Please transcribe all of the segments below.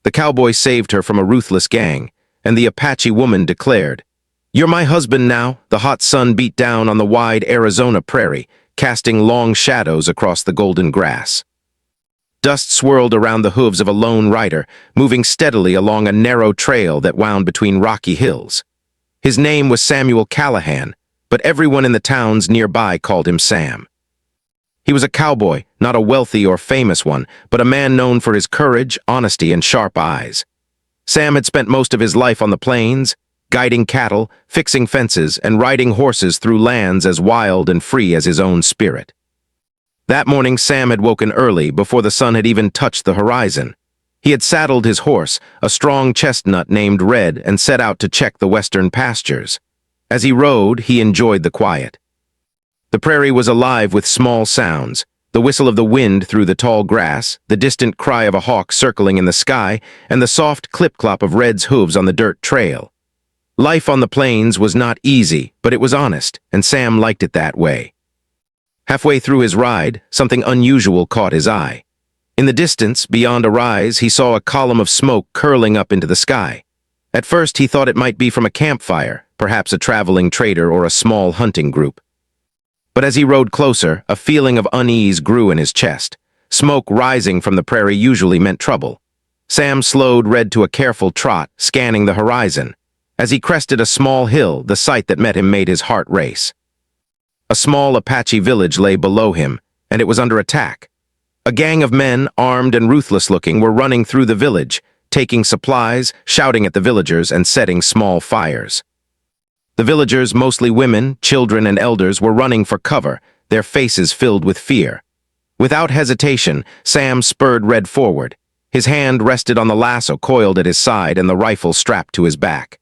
The cowboy saved her from a ruthless gang, and the Apache woman declared, "You're my husband now." The hot sun beat down on the wide Arizona prairie, casting long shadows across the golden grass. Dust swirled around the hooves of a lone rider, moving steadily along a narrow trail that wound between rocky hills. His name was Samuel Callahan, but everyone in the towns nearby called him Sam. He was a cowboy, not a wealthy or famous one, but a man known for his courage, honesty, and sharp eyes. Sam had spent most of his life on the plains, guiding cattle, fixing fences, and riding horses through lands as wild and free as his own spirit. That morning, Sam had woken early, before the sun had even touched the horizon. He had saddled his horse, a strong chestnut named Red, and set out to check the western pastures. As he rode, he enjoyed the quiet. The prairie was alive with small sounds, the whistle of the wind through the tall grass, the distant cry of a hawk circling in the sky, and the soft clip-clop of Red's hooves on the dirt trail. Life on the plains was not easy, but it was honest, and Sam liked it that way. Halfway through his ride, something unusual caught his eye. In the distance, beyond a rise, he saw a column of smoke curling up into the sky. At first, he thought it might be from a campfire, perhaps a traveling trader or a small hunting group. But as he rode closer, a feeling of unease grew in his chest. Smoke rising from the prairie usually meant trouble. Sam slowed Red to a careful trot, scanning the horizon. As he crested a small hill, the sight that met him made his heart race. A small Apache village lay below him, and it was under attack. A gang of men, armed and ruthless-looking, were running through the village, taking supplies, shouting at the villagers, and setting small fires. The villagers, mostly women, children, and elders, were running for cover, their faces filled with fear. Without hesitation, Sam spurred Red forward. His hand rested on the lasso coiled at his side and the rifle strapped to his back.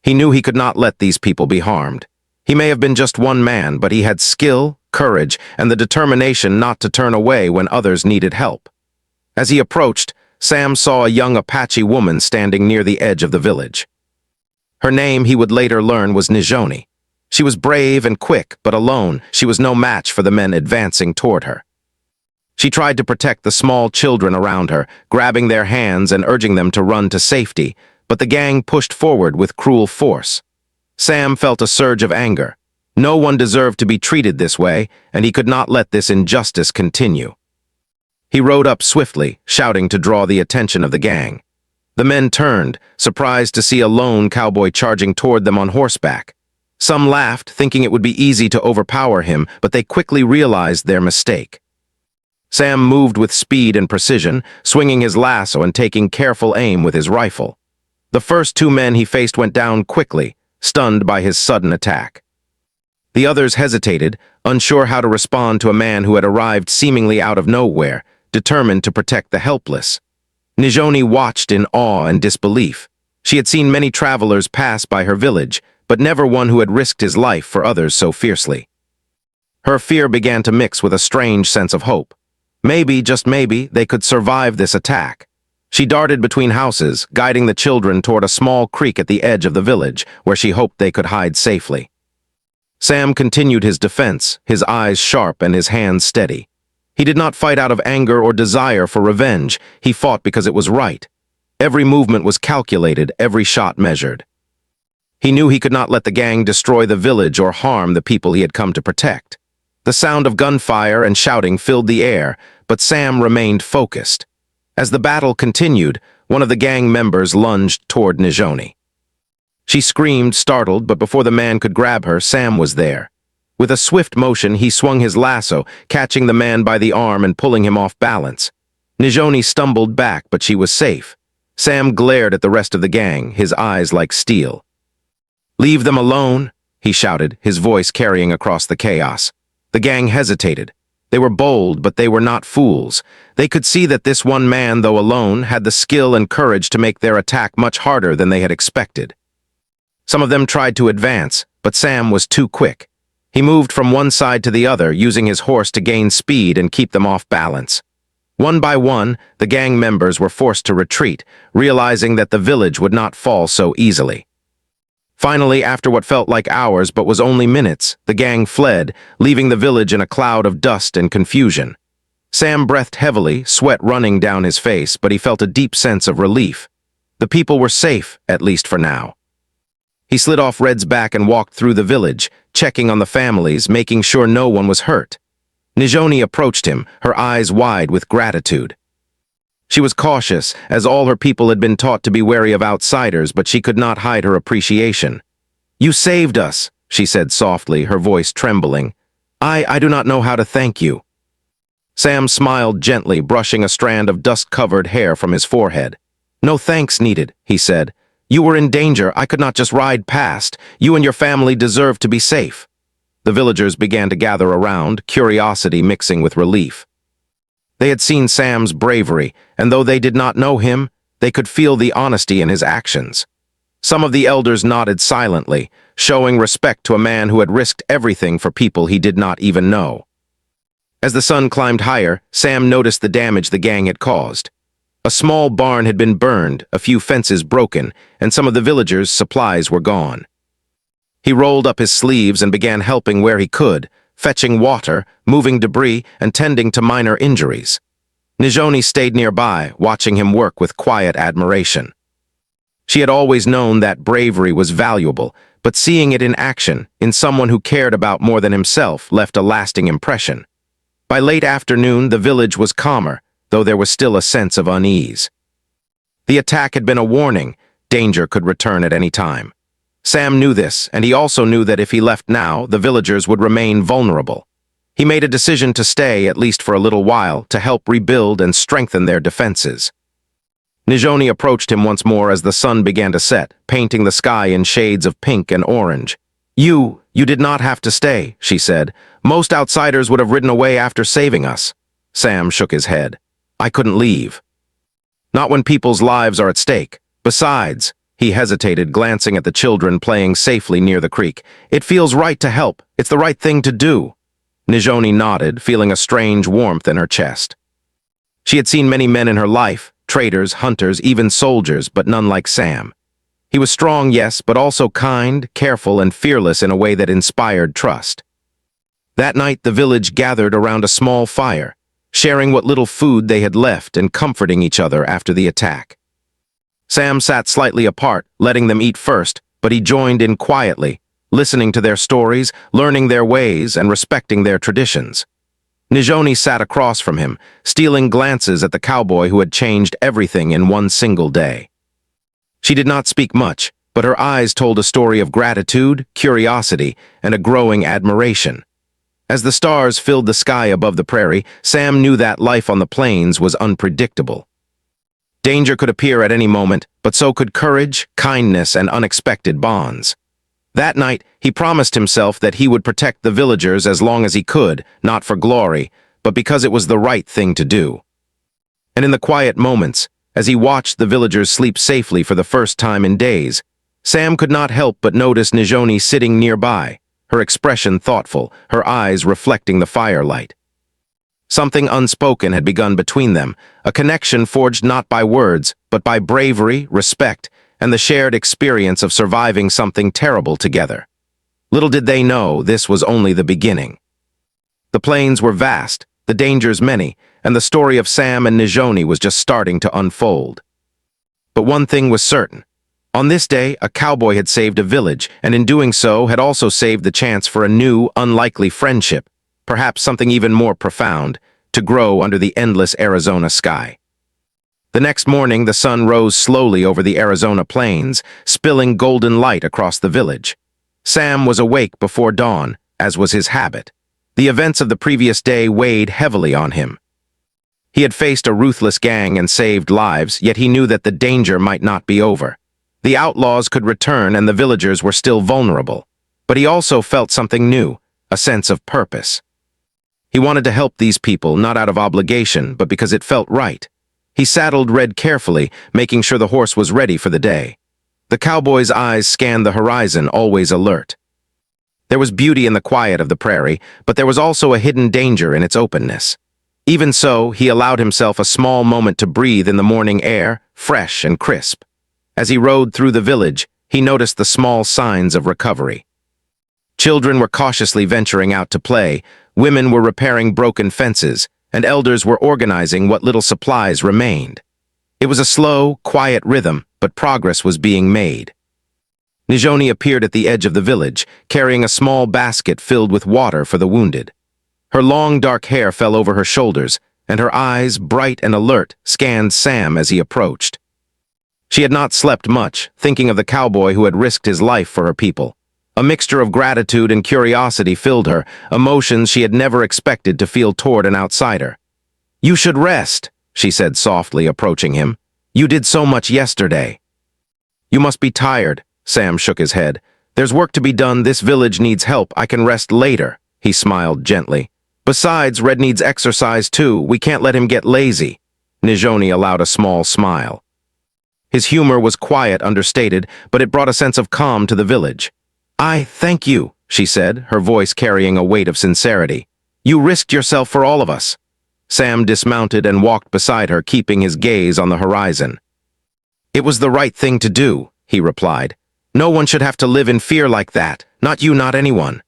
He knew he could not let these people be harmed. He may have been just one man, but he had skill, courage, and the determination not to turn away when others needed help. As he approached, Sam saw a young Apache woman standing near the edge of the village. Her name, he would later learn, was Nijoni. She was brave and quick, but alone, she was no match for the men advancing toward her. She tried to protect the small children around her, grabbing their hands and urging them to run to safety, but the gang pushed forward with cruel force. Sam felt a surge of anger. No one deserved to be treated this way, and he could not let this injustice continue. He rode up swiftly, shouting to draw the attention of the gang. The men turned, surprised to see a lone cowboy charging toward them on horseback. Some laughed, thinking it would be easy to overpower him, but they quickly realized their mistake. Sam moved with speed and precision, swinging his lasso and taking careful aim with his rifle. The first two men he faced went down quickly, stunned by his sudden attack. The others hesitated, unsure how to respond to a man who had arrived seemingly out of nowhere, determined to protect the helpless. Nijoni watched in awe and disbelief. She had seen many travelers pass by her village, but never one who had risked his life for others so fiercely. Her fear began to mix with a strange sense of hope. Maybe, just maybe, they could survive this attack. She darted between houses, guiding the children toward a small creek at the edge of the village, where she hoped they could hide safely. Sam continued his defense, his eyes sharp and his hands steady. He did not fight out of anger or desire for revenge. He fought because it was right. Every movement was calculated, every shot measured. He knew he could not let the gang destroy the village or harm the people he had come to protect. The sound of gunfire and shouting filled the air, but Sam remained focused. As the battle continued, one of the gang members lunged toward Nijoni. She screamed, startled, but before the man could grab her, Sam was there. With a swift motion, he swung his lasso, catching the man by the arm and pulling him off balance. Nijoni stumbled back, but she was safe. Sam glared at the rest of the gang, his eyes like steel. "Leave them alone," he shouted, his voice carrying across the chaos. The gang hesitated. They were bold, but they were not fools. They could see that this one man, though alone, had the skill and courage to make their attack much harder than they had expected. Some of them tried to advance, but Sam was too quick. He moved from one side to the other, using his horse to gain speed and keep them off balance. One by one, the gang members were forced to retreat, realizing that the village would not fall so easily. Finally, after what felt like hours but was only minutes, the gang fled, leaving the village in a cloud of dust and confusion. Sam breathed heavily, sweat running down his face, but he felt a deep sense of relief. The people were safe, at least for now. He slid off Red's back and walked through the village, checking on the families, making sure no one was hurt. Nijoni approached him, her eyes wide with gratitude. She was cautious, as all her people had been taught to be wary of outsiders, but she could not hide her appreciation. "You saved us," she said softly, her voice trembling. I do not know how to thank you." Sam smiled gently, brushing a strand of dust-covered hair from his forehead. "No thanks needed," he said. "You were in danger. I could not just ride past. You and your family deserve to be safe." The villagers began to gather around, curiosity mixing with relief. They had seen Sam's bravery, and though they did not know him, they could feel the honesty in his actions. Some of the elders nodded silently, showing respect to a man who had risked everything for people he did not even know. As the sun climbed higher, Sam noticed the damage the gang had caused. A small barn had been burned, a few fences broken, and some of the villagers' supplies were gone. He rolled up his sleeves and began helping where he could, fetching water, moving debris, and tending to minor injuries. Nijoni stayed nearby, watching him work with quiet admiration. She had always known that bravery was valuable, but seeing it in action, in someone who cared about more than himself, left a lasting impression. By late afternoon, the village was calmer, though there was still a sense of unease. The attack had been a warning. Danger could return at any time. Sam knew this, and he also knew that if he left now, the villagers would remain vulnerable. He made a decision to stay, at least for a little while, to help rebuild and strengthen their defenses. Nijoni approached him once more as the sun began to set, painting the sky in shades of pink and orange. You did not have to stay," she said. "Most outsiders would have ridden away after saving us." Sam shook his head. "I couldn't leave. Not when people's lives are at stake. Besides," he hesitated, glancing at the children playing safely near the creek, "it feels right to help. It's the right thing to do." Nijoni nodded, feeling a strange warmth in her chest. She had seen many men in her life, traders, hunters, even soldiers, but none like Sam. He was strong, yes, but also kind, careful, and fearless in a way that inspired trust. That night, the village gathered around a small fire, sharing what little food they had left and comforting each other after the attack. Sam sat slightly apart, letting them eat first, but he joined in quietly, listening to their stories, learning their ways, and respecting their traditions. Nijoni sat across from him, stealing glances at the cowboy who had changed everything in one single day. She did not speak much, but her eyes told a story of gratitude, curiosity, and a growing admiration. As the stars filled the sky above the prairie, Sam knew that life on the plains was unpredictable. Danger could appear at any moment, but so could courage, kindness, and unexpected bonds. That night, he promised himself that he would protect the villagers as long as he could, not for glory, but because it was the right thing to do. And in the quiet moments, as he watched the villagers sleep safely for the first time in days, Sam could not help but notice Nijoni sitting nearby, her expression thoughtful, her eyes reflecting the firelight. Something unspoken had begun between them, a connection forged not by words, but by bravery, respect, and the shared experience of surviving something terrible together. Little did they know this was only the beginning. The plains were vast, the dangers many, and the story of Sam and Nijoni was just starting to unfold. But one thing was certain. On this day, a cowboy had saved a village, and in doing so had also saved the chance for a new, unlikely friendship, perhaps something even more profound, to grow under the endless Arizona sky. The next morning, the sun rose slowly over the Arizona plains, spilling golden light across the village. Sam was awake before dawn, as was his habit. The events of the previous day weighed heavily on him. He had faced a ruthless gang and saved lives, yet he knew that the danger might not be over. The outlaws could return and the villagers were still vulnerable. But he also felt something new, a sense of purpose. He wanted to help these people, not out of obligation, but because it felt right. He saddled Red carefully, making sure the horse was ready for the day. The cowboy's eyes scanned the horizon, always alert. There was beauty in the quiet of the prairie, but there was also a hidden danger in its openness. Even so, he allowed himself a small moment to breathe in the morning air, fresh and crisp. As he rode through the village, he noticed the small signs of recovery. Children were cautiously venturing out to play, women were repairing broken fences, and elders were organizing what little supplies remained. It was a slow, quiet rhythm, but progress was being made. Nijoni appeared at the edge of the village, carrying a small basket filled with water for the wounded. Her long, dark hair fell over her shoulders, and her eyes, bright and alert, scanned Sam as he approached. She had not slept much, thinking of the cowboy who had risked his life for her people. A mixture of gratitude and curiosity filled her, emotions she had never expected to feel toward an outsider. "You should rest," she said softly, approaching him. "You did so much yesterday." "You must be tired," Sam shook his head. "There's work to be done. This village needs help. I can rest later," he smiled gently. "Besides, Red needs exercise too. We can't let him get lazy." Nijoni allowed a small smile. His humor was quiet, understated, but it brought a sense of calm to the village. "I thank you," she said, her voice carrying a weight of sincerity. "You risked yourself for all of us." Sam dismounted and walked beside her, keeping his gaze on the horizon. "It was the right thing to do," he replied. "No one should have to live in fear like that. Not you, not anyone."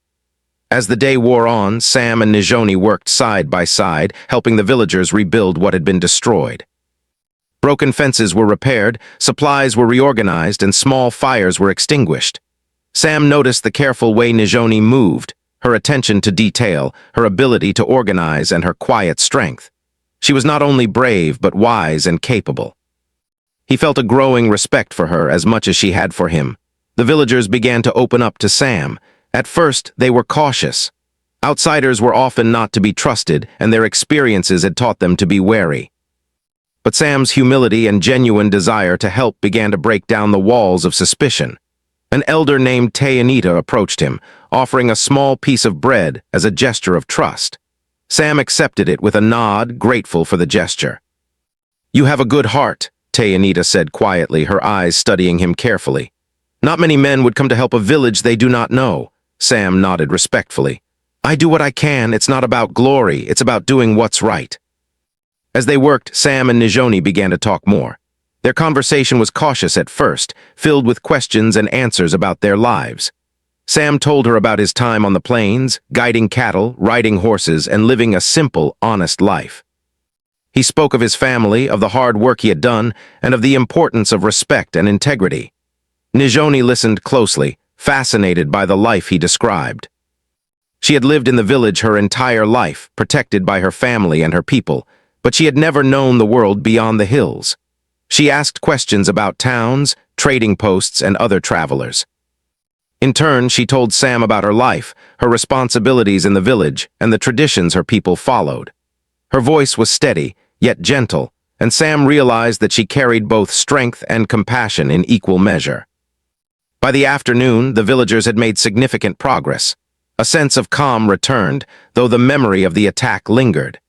As the day wore on, Sam and Nijoni worked side by side, helping the villagers rebuild what had been destroyed. Broken fences were repaired, supplies were reorganized, and small fires were extinguished. Sam noticed the careful way Nijoni moved, her attention to detail, her ability to organize, and her quiet strength. She was not only brave, but wise and capable. He felt a growing respect for her as much as she had for him. The villagers began to open up to Sam. At first, they were cautious. Outsiders were often not to be trusted, and their experiences had taught them to be wary. But Sam's humility and genuine desire to help began to break down the walls of suspicion. An elder named Tayanita approached him, offering a small piece of bread as a gesture of trust. Sam accepted it with a nod, grateful for the gesture. "You have a good heart," Tayanita said quietly, her eyes studying him carefully. "Not many men would come to help a village they do not know." Sam nodded respectfully. "I do what I can. It's not about glory. It's about doing what's right." As they worked, Sam and Nijoni began to talk more. Their conversation was cautious at first, filled with questions and answers about their lives. Sam told her about his time on the plains, guiding cattle, riding horses, and living a simple, honest life. He spoke of his family, of the hard work he had done, and of the importance of respect and integrity. Nijoni listened closely, fascinated by the life he described. She had lived in the village her entire life, protected by her family and her people, but she had never known the world beyond the hills. She asked questions about towns, trading posts, and other travelers. In turn, she told Sam about her life, her responsibilities in the village, and the traditions her people followed. Her voice was steady, yet gentle, and Sam realized that she carried both strength and compassion in equal measure. By the afternoon, the villagers had made significant progress. A sense of calm returned, though the memory of the attack lingered.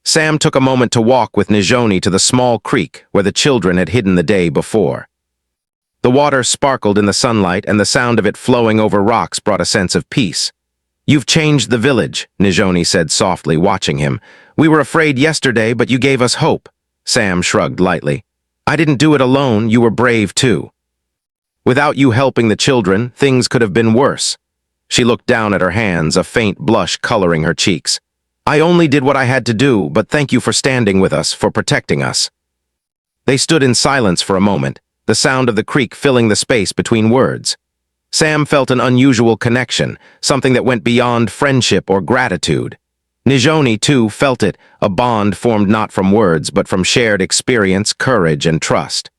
Sam took a moment to walk with Nijoni to the small creek where the children had hidden the day before. The water sparkled in the sunlight, and the sound of it flowing over rocks brought a sense of peace. "You've changed the village," Nijoni said softly, watching him. "We were afraid yesterday, but you gave us hope." Sam shrugged lightly. "I didn't do it alone. You were brave too. Without you helping the children, things could have been worse." She looked down at her hands, a faint blush coloring her cheeks. "I only did what I had to do, but thank you for standing with us, for protecting us." They stood in silence for a moment, the sound of the creek filling the space between words. Sam felt an unusual connection, something that went beyond friendship or gratitude. Nijoni, too, felt it, a bond formed not from words, but from shared experience, courage, and trust.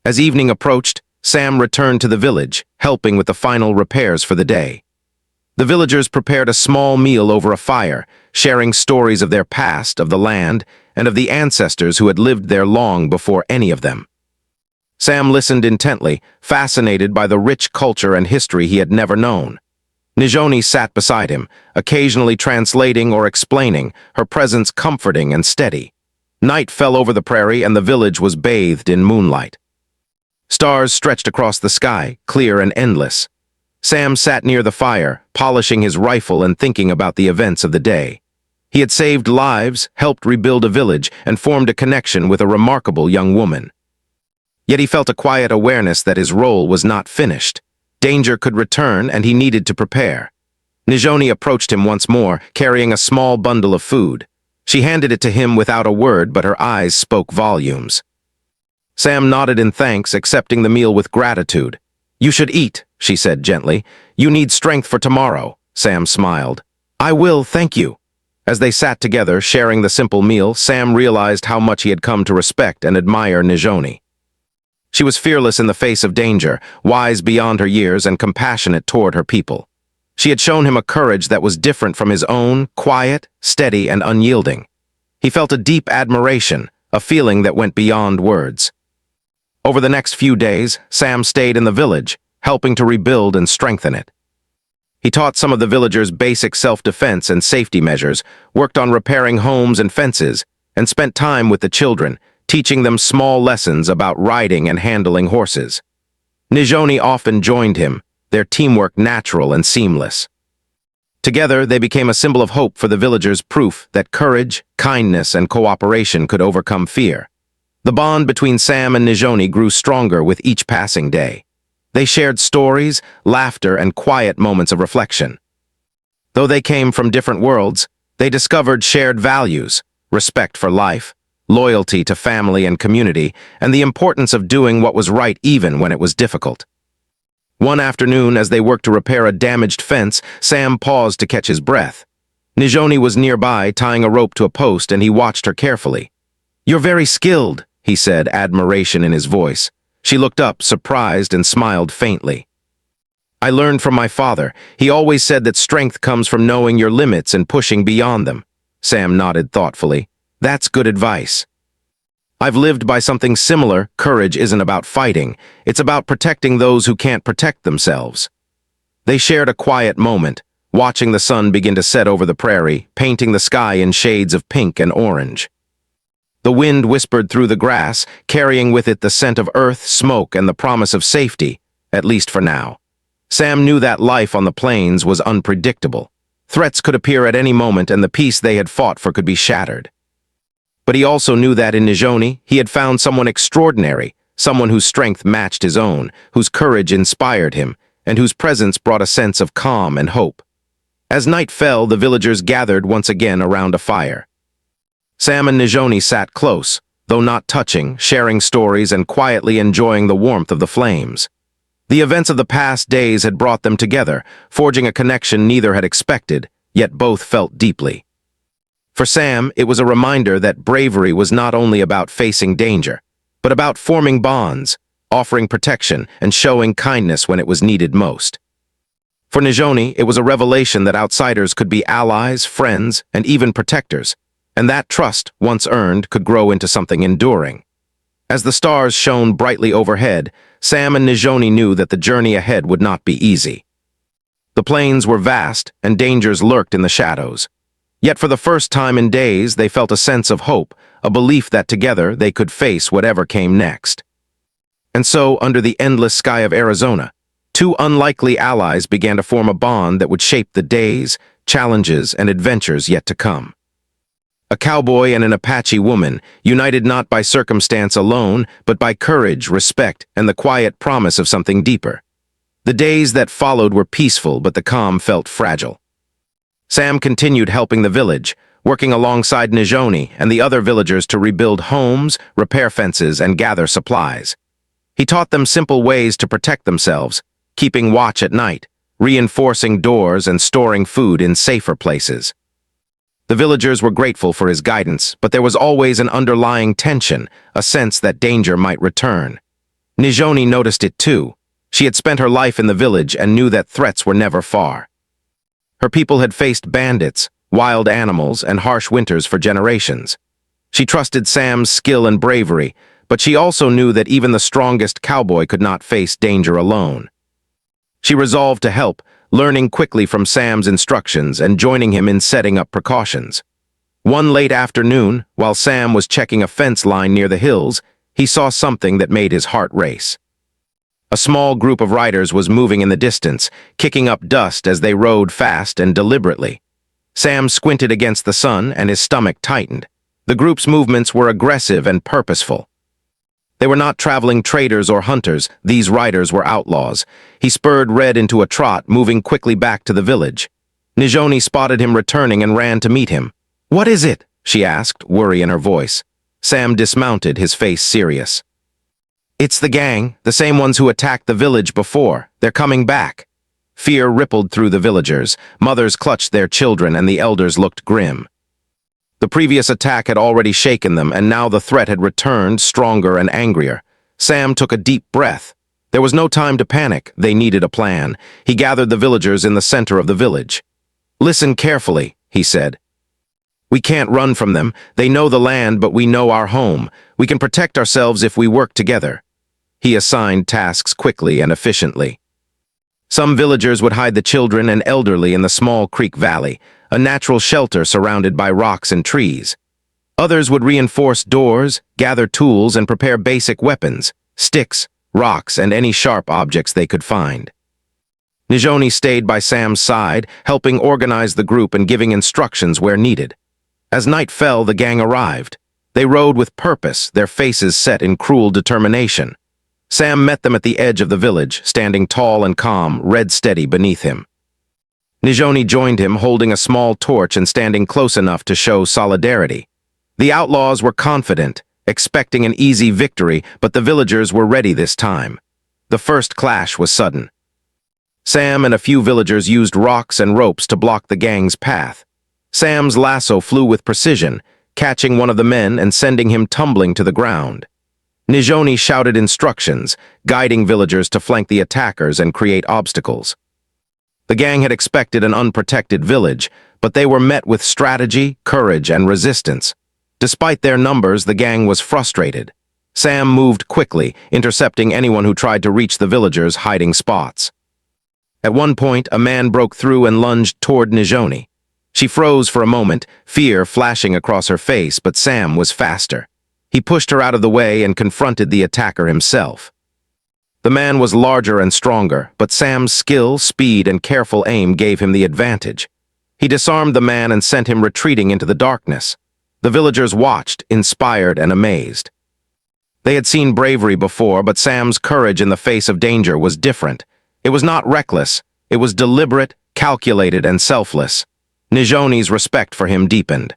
As evening approached, Sam returned to the village, helping with the final repairs for the day. The villagers prepared a small meal over a fire, sharing stories of their past, of the land, and of the ancestors who had lived there long before any of them. Sam listened intently, fascinated by the rich culture and history he had never known. Nijoni sat beside him, occasionally translating or explaining, her presence comforting and steady. Night fell over the prairie, and the village was bathed in moonlight. Stars stretched across the sky, clear and endless. Sam sat near the fire, polishing his rifle and thinking about the events of the day. He had saved lives, helped rebuild a village, and formed a connection with a remarkable young woman. Yet he felt a quiet awareness that his role was not finished. Danger could return, and he needed to prepare. Nijoni approached him once more, carrying a small bundle of food. She handed it to him without a word, but her eyes spoke volumes. Sam nodded in thanks, accepting the meal with gratitude. "You should eat," she said gently. "You need strength for tomorrow." Sam smiled. "I will, thank you." As they sat together, sharing the simple meal, Sam realized how much he had come to respect and admire Nijoni. She was fearless in the face of danger, wise beyond her years, and compassionate toward her people. She had shown him a courage that was different from his own, quiet, steady, and unyielding. He felt a deep admiration, a feeling that went beyond words. Over the next few days, Sam stayed in the village, helping to rebuild and strengthen it. He taught some of the villagers basic self-defense and safety measures, worked on repairing homes and fences, and spent time with the children, teaching them small lessons about riding and handling horses. Nijoni often joined him, their teamwork natural and seamless. Together, they became a symbol of hope for the villagers, proof that courage, kindness, and cooperation could overcome fear. The bond between Sam and Nijoni grew stronger with each passing day. They shared stories, laughter, and quiet moments of reflection. Though they came from different worlds, they discovered shared values, respect for life, loyalty to family and community, and the importance of doing what was right even when it was difficult. One afternoon, as they worked to repair a damaged fence, Sam paused to catch his breath. Nijoni was nearby, tying a rope to a post, and he watched her carefully. "You're very skilled," he said, admiration in his voice. She looked up, surprised, and smiled faintly. "I learned from my father. He always said that strength comes from knowing your limits and pushing beyond them." Sam nodded thoughtfully. "That's good advice. I've lived by something similar. Courage isn't about fighting. It's about protecting those who can't protect themselves." They shared a quiet moment, watching the sun begin to set over the prairie, painting the sky in shades of pink and orange. The wind whispered through the grass, carrying with it the scent of earth, smoke, and the promise of safety, at least for now. Sam knew that life on the plains was unpredictable. Threats could appear at any moment, and the peace they had fought for could be shattered. But he also knew that in Nijoni, he had found someone extraordinary, someone whose strength matched his own, whose courage inspired him, and whose presence brought a sense of calm and hope. As night fell, the villagers gathered once again around a fire. Sam and Nijoni sat close, though not touching, sharing stories and quietly enjoying the warmth of the flames. The events of the past days had brought them together, forging a connection neither had expected, yet both felt deeply. For Sam, it was a reminder that bravery was not only about facing danger, but about forming bonds, offering protection, and showing kindness when it was needed most. For Nijoni, it was a revelation that outsiders could be allies, friends, and even protectors, and that trust, once earned, could grow into something enduring. As the stars shone brightly overhead, Sam and Nijoni knew that the journey ahead would not be easy. The plains were vast, and dangers lurked in the shadows. Yet for the first time in days, they felt a sense of hope, a belief that together they could face whatever came next. And so, under the endless sky of Arizona, two unlikely allies began to form a bond that would shape the days, challenges, and adventures yet to come. A cowboy and an Apache woman, united not by circumstance alone, but by courage, respect, and the quiet promise of something deeper. The days that followed were peaceful, but the calm felt fragile. Sam continued helping the village, working alongside Nijoni and the other villagers to rebuild homes, repair fences, and gather supplies. He taught them simple ways to protect themselves, keeping watch at night, reinforcing doors, and storing food in safer places. The villagers were grateful for his guidance, but there was always an underlying tension, a sense that danger might return. Nijoni noticed it too. She had spent her life in the village and knew that threats were never far. Her people had faced bandits, wild animals, and harsh winters for generations. She trusted Sam's skill and bravery, but she also knew that even the strongest cowboy could not face danger alone. She resolved to help, learning quickly from Sam's instructions and joining him in setting up precautions. One late afternoon, while Sam was checking a fence line near the hills, he saw something that made his heart race. A small group of riders was moving in the distance, kicking up dust as they rode fast and deliberately. Sam squinted against the sun and his stomach tightened. The group's movements were aggressive and purposeful. They were not traveling traders or hunters, these riders were outlaws. He spurred Red into a trot, moving quickly back to the village. Nijoni spotted him returning and ran to meet him. "What is it?" she asked, worry in her voice. Sam dismounted, his face serious. It's the gang, the same ones who attacked the village before. They're coming back. Fear rippled through the villagers. Mothers clutched their children and the elders looked grim. The previous attack had already shaken them, and now the threat had returned, stronger and angrier. Sam took a deep breath. There was no time to panic. They needed a plan. He gathered the villagers in the center of the village. Listen carefully, he said. We can't run from them. They know the land, but we know our home. We can protect ourselves if we work together. He assigned tasks quickly and efficiently. Some villagers would hide the children and elderly in the small creek valley, a natural shelter surrounded by rocks and trees. Others would reinforce doors, gather tools, and prepare basic weapons, sticks, rocks, and any sharp objects they could find. Nijoni stayed by Sam's side, helping organize the group and giving instructions where needed. As night fell, the gang arrived. They rode with purpose, their faces set in cruel determination. Sam met them at the edge of the village, standing tall and calm, red steady beneath him. Nijoni joined him, holding a small torch and standing close enough to show solidarity. The outlaws were confident, expecting an easy victory, but the villagers were ready this time. The first clash was sudden. Sam and a few villagers used rocks and ropes to block the gang's path. Sam's lasso flew with precision, catching one of the men and sending him tumbling to the ground. Nijoni shouted instructions, guiding villagers to flank the attackers and create obstacles. The gang had expected an unprotected village, but they were met with strategy, courage, and resistance. Despite their numbers, the gang was frustrated. Sam moved quickly, intercepting anyone who tried to reach the villagers' hiding spots. At one point, a man broke through and lunged toward Nijoni. She froze for a moment, fear flashing across her face, but Sam was faster. He pushed her out of the way and confronted the attacker himself. The man was larger and stronger, but Sam's skill, speed, and careful aim gave him the advantage. He disarmed the man and sent him retreating into the darkness. The villagers watched, inspired and amazed. They had seen bravery before, but Sam's courage in the face of danger was different. It was not reckless. It was deliberate, calculated, and selfless. Nijoni's respect for him deepened.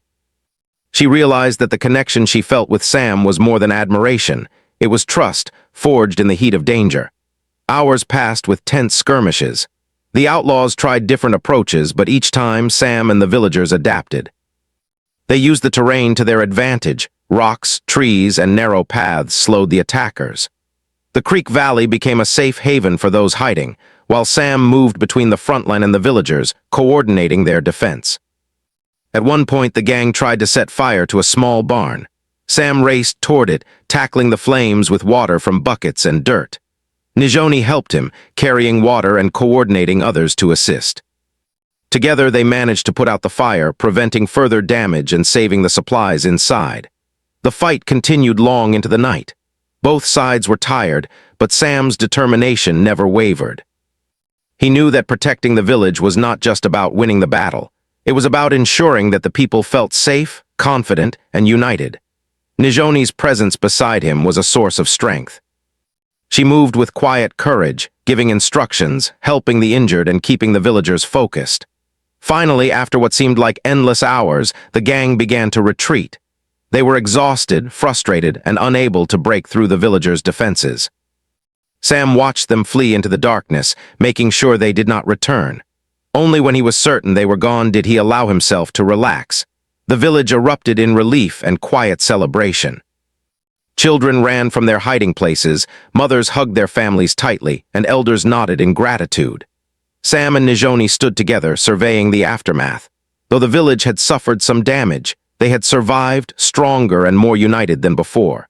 She realized that the connection she felt with Sam was more than admiration. It was trust, forged in the heat of danger. Hours passed with tense skirmishes. The outlaws tried different approaches, but each time Sam and the villagers adapted. They used the terrain to their advantage. Rocks, trees, and narrow paths slowed the attackers. The creek valley became a safe haven for those hiding, while Sam moved between the front line and the villagers, coordinating their defense. At one point, the gang tried to set fire to a small barn. Sam raced toward it, tackling the flames with water from buckets and dirt. Nijoni helped him, carrying water and coordinating others to assist. Together, they managed to put out the fire, preventing further damage and saving the supplies inside. The fight continued long into the night. Both sides were tired, but Sam's determination never wavered. He knew that protecting the village was not just about winning the battle. It was about ensuring that the people felt safe, confident, and united. Nijoni's presence beside him was a source of strength. She moved with quiet courage, giving instructions, helping the injured, and keeping the villagers focused. Finally, after what seemed like endless hours, the gang began to retreat. They were exhausted, frustrated, and unable to break through the villagers' defenses. Sam watched them flee into the darkness, making sure they did not return. Only when he was certain they were gone did he allow himself to relax. The village erupted in relief and quiet celebration. Children ran from their hiding places, mothers hugged their families tightly, and elders nodded in gratitude. Sam and Nijoni stood together, surveying the aftermath. Though the village had suffered some damage, they had survived, stronger and more united than before.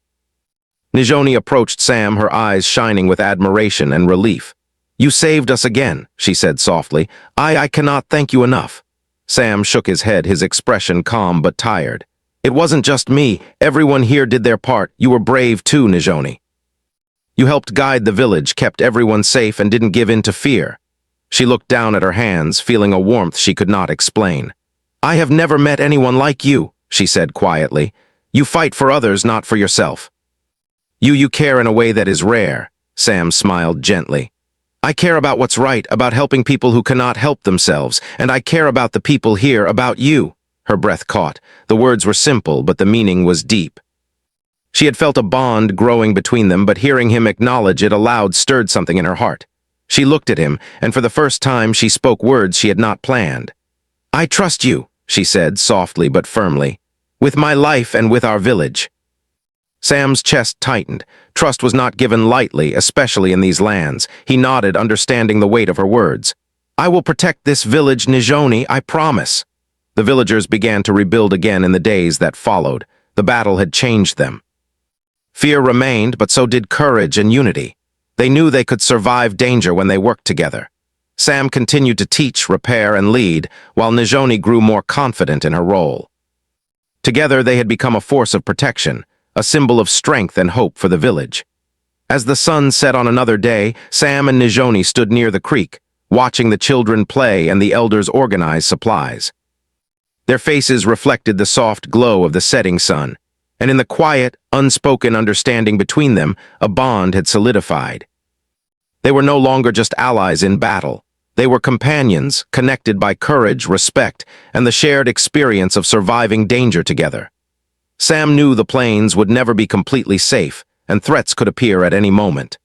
Nijoni approached Sam, her eyes shining with admiration and relief. "You saved us again," she said softly. I cannot thank you enough." Sam shook his head, his expression calm but tired. "It wasn't just me. Everyone here did their part. You were brave too, Nijoni. You helped guide the village, kept everyone safe, and didn't give in to fear." She looked down at her hands, feeling a warmth she could not explain. "I have never met anyone like you," she said quietly. "You fight for others, not for yourself." You care in a way that is rare," Sam smiled gently. "I care about what's right, about helping people who cannot help themselves, and I care about the people here, about you. Her breath caught. The words were simple, but the meaning was deep. She had felt a bond growing between them, but hearing him acknowledge it aloud stirred something in her heart. She looked at him, and for the first time she spoke words she had not planned. "I trust you," she said, softly but firmly, "with my life and with our village." Sam's chest tightened. Trust was not given lightly, especially in these lands. He nodded, understanding the weight of her words. "I will protect this village, Nijoni, I promise." The villagers began to rebuild again in the days that followed. The battle had changed them. Fear remained, but so did courage and unity. They knew they could survive danger when they worked together. Sam continued to teach, repair, and lead, while Nijoni grew more confident in her role. Together they had become a force of protection, a symbol of strength and hope for the village. As the sun set on another day, Sam and Nijoni stood near the creek, watching the children play and the elders organize supplies. Their faces reflected the soft glow of the setting sun, and in the quiet, unspoken understanding between them, a bond had solidified. They were no longer just allies in battle. They were companions, connected by courage, respect, and the shared experience of surviving danger together. Sam knew the plains would never be completely safe, and threats could appear at any moment.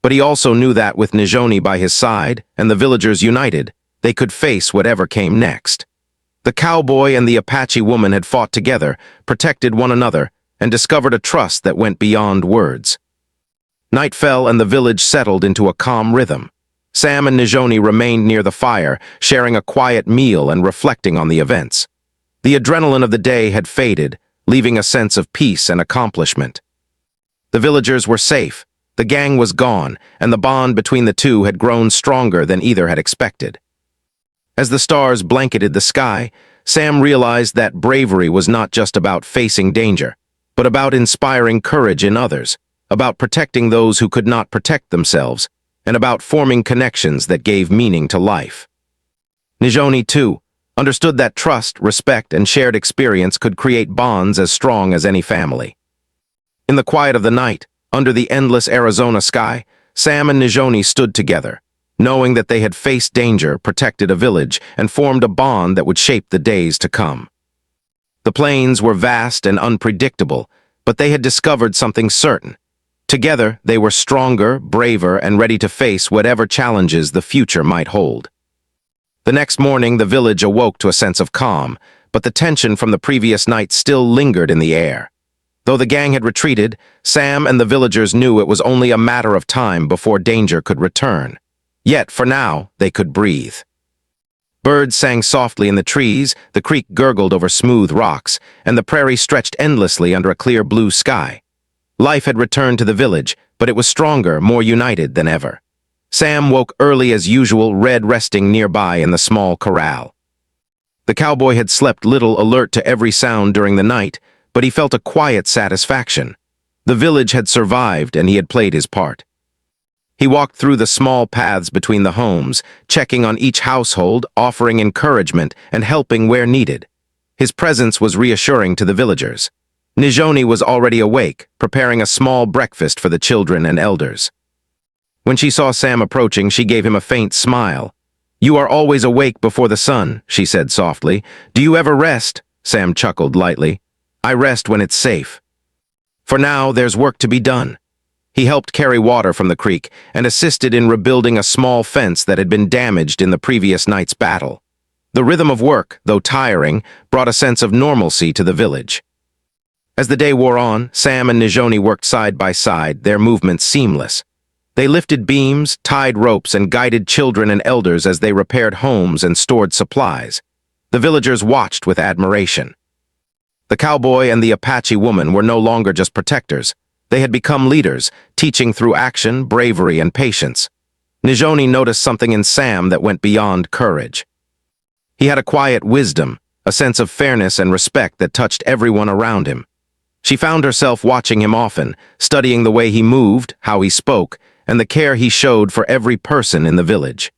But he also knew that with Nijoni by his side, and the villagers united, they could face whatever came next. The cowboy and the Apache woman had fought together, protected one another, and discovered a trust that went beyond words. Night fell and the village settled into a calm rhythm. Sam and Nijoni remained near the fire, sharing a quiet meal and reflecting on the events. The adrenaline of the day had faded, leaving a sense of peace and accomplishment. The villagers were safe, the gang was gone, and the bond between the two had grown stronger than either had expected. As the stars blanketed the sky, Sam realized that bravery was not just about facing danger, but about inspiring courage in others, about protecting those who could not protect themselves, and about forming connections that gave meaning to life. Nijoni, too, understood that trust, respect, and shared experience could create bonds as strong as any family. In the quiet of the night, under the endless Arizona sky, Sam and Nijoni stood together, knowing that they had faced danger, protected a village, and formed a bond that would shape the days to come. The plains were vast and unpredictable, but they had discovered something certain. Together, they were stronger, braver, and ready to face whatever challenges the future might hold. The next morning, the village awoke to a sense of calm, but the tension from the previous night still lingered in the air. Though the gang had retreated, Sam and the villagers knew it was only a matter of time before danger could return. Yet, for now, they could breathe. Birds sang softly in the trees, the creek gurgled over smooth rocks, and the prairie stretched endlessly under a clear blue sky. Life had returned to the village, but it was stronger, more united than ever. Sam woke early as usual, Red resting nearby in the small corral. The cowboy had slept little, alert to every sound during the night, but he felt a quiet satisfaction. The village had survived, and he had played his part. He walked through the small paths between the homes, checking on each household, offering encouragement, and helping where needed. His presence was reassuring to the villagers. Nijoni was already awake, preparing a small breakfast for the children and elders. When she saw Sam approaching, she gave him a faint smile. "You are always awake before the sun," she said softly. "Do you ever rest?" Sam chuckled lightly. "I rest when it's safe. For now, there's work to be done." He helped carry water from the creek and assisted in rebuilding a small fence that had been damaged in the previous night's battle. The rhythm of work, though tiring, brought a sense of normalcy to the village. As the day wore on, Sam and Nijoni worked side by side, their movements seamless. They lifted beams, tied ropes, and guided children and elders as they repaired homes and stored supplies. The villagers watched with admiration. The cowboy and the Apache woman were no longer just protectors. They had become leaders, teaching through action, bravery, and patience. Nijoni noticed something in Sam that went beyond courage. He had a quiet wisdom, a sense of fairness and respect that touched everyone around him. She found herself watching him often, studying the way he moved, how he spoke, and the care he showed for every person in the village.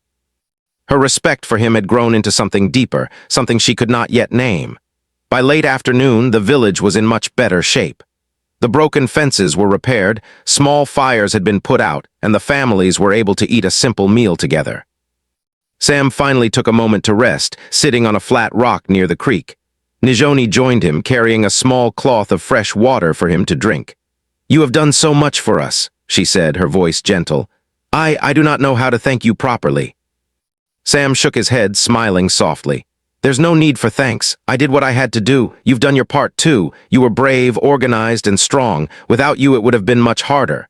Her respect for him had grown into something deeper, something she could not yet name. By late afternoon, the village was in much better shape. The broken fences were repaired, small fires had been put out, and the families were able to eat a simple meal together. Sam finally took a moment to rest, sitting on a flat rock near the creek. Nijoni joined him, carrying a small cloth of fresh water for him to drink. "You have done so much for us," she said, her voice gentle. I do not know how to thank you properly." Sam shook his head, smiling softly. "There's no need for thanks. I did what I had to do. You've done your part too. You were brave, organized, and strong. Without you, it would have been much harder."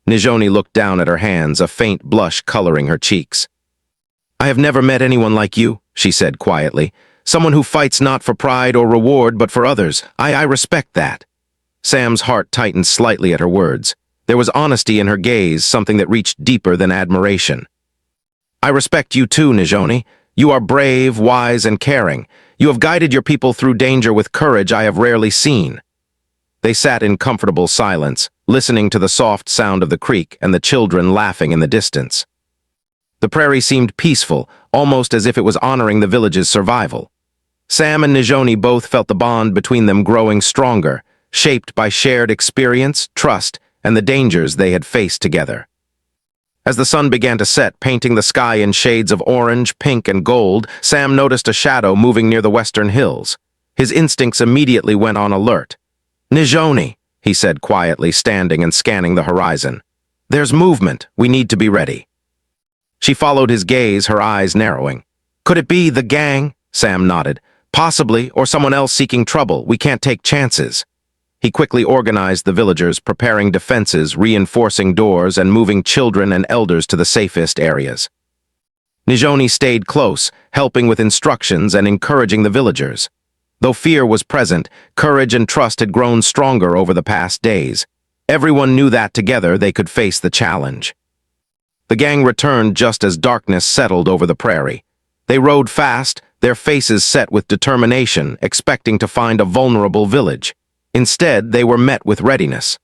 Nijoni looked down at her hands, a faint blush coloring her cheeks. "I have never met anyone like you," she said quietly. "Someone who fights not for pride or reward, but for others. I respect that." Sam's heart tightened slightly at her words. There was honesty in her gaze, something that reached deeper than admiration. "I respect you too, Nijoni. You are brave, wise, and caring. You have guided your people through danger with courage I have rarely seen." They sat in comfortable silence, listening to the soft sound of the creek and the children laughing in the distance. The prairie seemed peaceful, almost as if it was honoring the village's survival. Sam and Nijoni both felt the bond between them growing stronger, shaped by shared experience, trust, and the dangers they had faced together. As the sun began to set, painting the sky in shades of orange, pink, and gold, Sam noticed a shadow moving near the western hills. His instincts immediately went on alert. "Nijoni," he said quietly, standing and scanning the horizon. "There's movement. We need to be ready." She followed his gaze, her eyes narrowing. "Could it be the gang?" Sam nodded. "Possibly, or someone else seeking trouble. We can't take chances." He quickly organized the villagers, preparing defenses, reinforcing doors, and moving children and elders to the safest areas. Nijoni stayed close, helping with instructions and encouraging the villagers. Though fear was present, courage and trust had grown stronger over the past days. Everyone knew that together they could face the challenge. The gang returned just as darkness settled over the prairie. They rode fast, their faces set with determination, expecting to find a vulnerable village. Instead, they were met with readiness.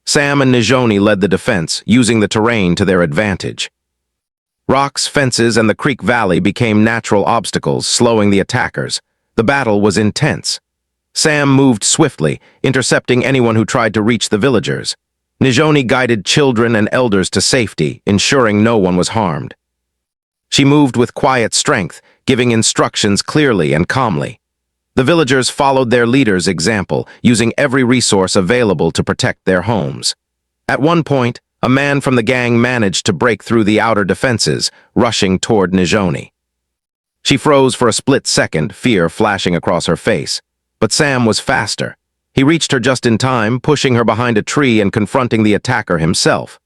Sam and Nijoni led the defense, using the terrain to their advantage. Rocks, fences, and the creek valley became natural obstacles, slowing the attackers. The battle was intense. Sam moved swiftly, intercepting anyone who tried to reach the villagers. Nijoni guided children and elders to safety, ensuring no one was harmed. She moved with quiet strength, giving instructions clearly and calmly. The villagers followed their leader's example, using every resource available to protect their homes. At one point, a man from the gang managed to break through the outer defenses, rushing toward Nijoni. She froze for a split second, fear flashing across her face. But Sam was faster. He reached her just in time, pushing her behind a tree and confronting the attacker himself.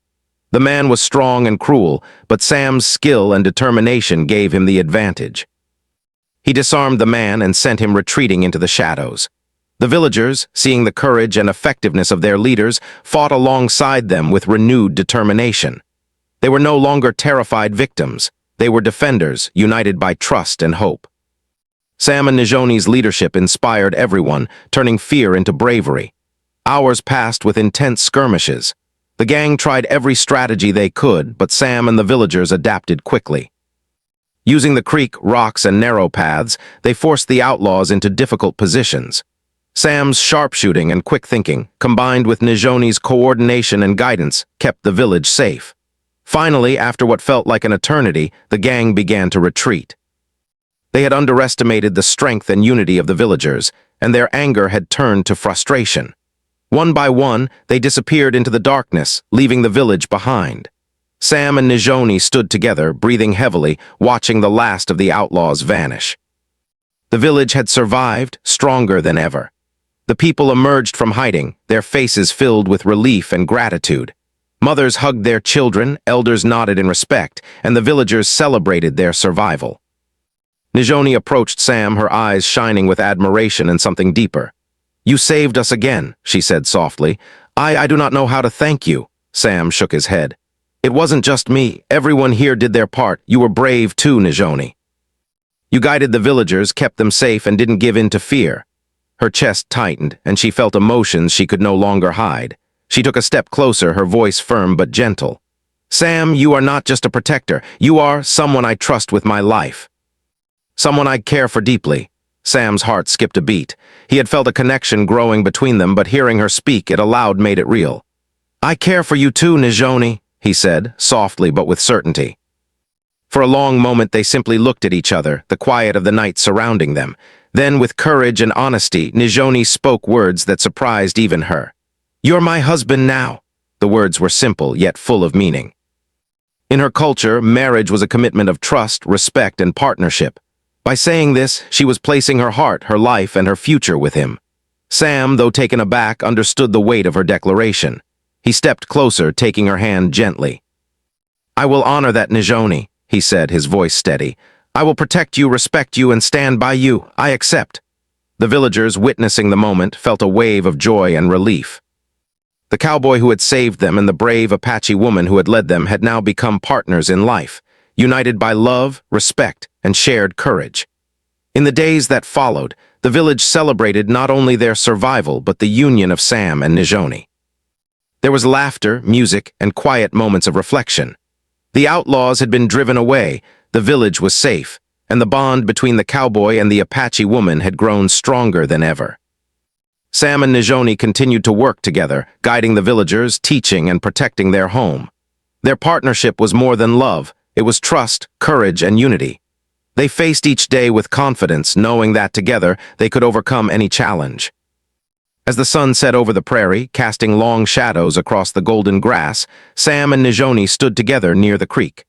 The man was strong and cruel, but Sam's skill and determination gave him the advantage. He disarmed the man and sent him retreating into the shadows. The villagers, seeing the courage and effectiveness of their leaders, fought alongside them with renewed determination. They were no longer terrified victims. They were defenders, united by trust and hope. Sam and Nijoni's leadership inspired everyone, turning fear into bravery. Hours passed with intense skirmishes. The gang tried every strategy they could, but Sam and the villagers adapted quickly. Using the creek, rocks, and narrow paths, they forced the outlaws into difficult positions. Sam's sharpshooting and quick thinking, combined with Nijoni's coordination and guidance, kept the village safe. Finally, after what felt like an eternity, the gang began to retreat. They had underestimated the strength and unity of the villagers, and their anger had turned to frustration. One by one, they disappeared into the darkness, leaving the village behind. Sam and Nijoni stood together, breathing heavily, watching the last of the outlaws vanish. The village had survived, stronger than ever. The people emerged from hiding, their faces filled with relief and gratitude. Mothers hugged their children, elders nodded in respect, and the villagers celebrated their survival. Nijoni approached Sam, her eyes shining with admiration and something deeper. "You saved us again," she said softly. I do not know how to thank you." Sam shook his head. "It wasn't just me. Everyone here did their part. You were brave too, Nijoni. You guided the villagers, kept them safe, and didn't give in to fear." Her chest tightened, and she felt emotions she could no longer hide. She took a step closer, her voice firm but gentle. "Sam, you are not just a protector. You are someone I trust with my life. Someone I care for deeply." Sam's heart skipped a beat. He had felt a connection growing between them, but hearing her speak it aloud made it real. "I care for you too, Nijoni," he said, softly but with certainty. For a long moment they simply looked at each other, the quiet of the night surrounding them. Then, with courage and honesty, Nijoni spoke words that surprised even her. "You're my husband now." The words were simple, yet full of meaning. In her culture, marriage was a commitment of trust, respect, and partnership. By saying this, she was placing her heart, her life, and her future with him. Sam, though taken aback, understood the weight of her declaration. He stepped closer, taking her hand gently. "I will honor that, Nijoni," he said, his voice steady. "I will protect you, respect you, and stand by you. I accept." The villagers, witnessing the moment, felt a wave of joy and relief. The cowboy who had saved them and the brave Apache woman who had led them had now become partners in life, united by love, respect, and shared courage. In the days that followed, the village celebrated not only their survival but the union of Sam and Nijoni. There was laughter, music, and quiet moments of reflection. The outlaws had been driven away, the village was safe, and the bond between the cowboy and the Apache woman had grown stronger than ever. Sam and Nijoni continued to work together, guiding the villagers, teaching, and protecting their home. Their partnership was more than love, it was trust, courage, and unity. They faced each day with confidence, knowing that together they could overcome any challenge. As the sun set over the prairie, casting long shadows across the golden grass, Sam and Nijoni stood together near the creek.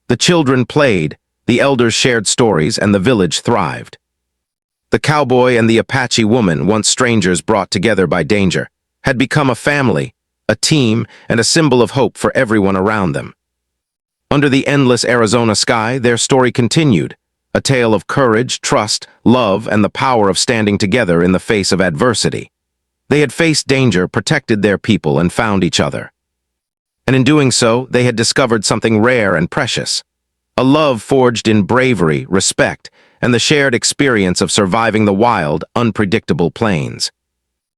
The children played, the elders shared stories, and the village thrived. The cowboy and the Apache woman, once strangers brought together by danger, had become a family, a team, and a symbol of hope for everyone around them. Under the endless Arizona sky, their story continued, a tale of courage, trust, love, and the power of standing together in the face of adversity. They had faced danger, protected their people, and found each other. And in doing so, they had discovered something rare and precious. A love forged in bravery, respect, and the shared experience of surviving the wild, unpredictable plains.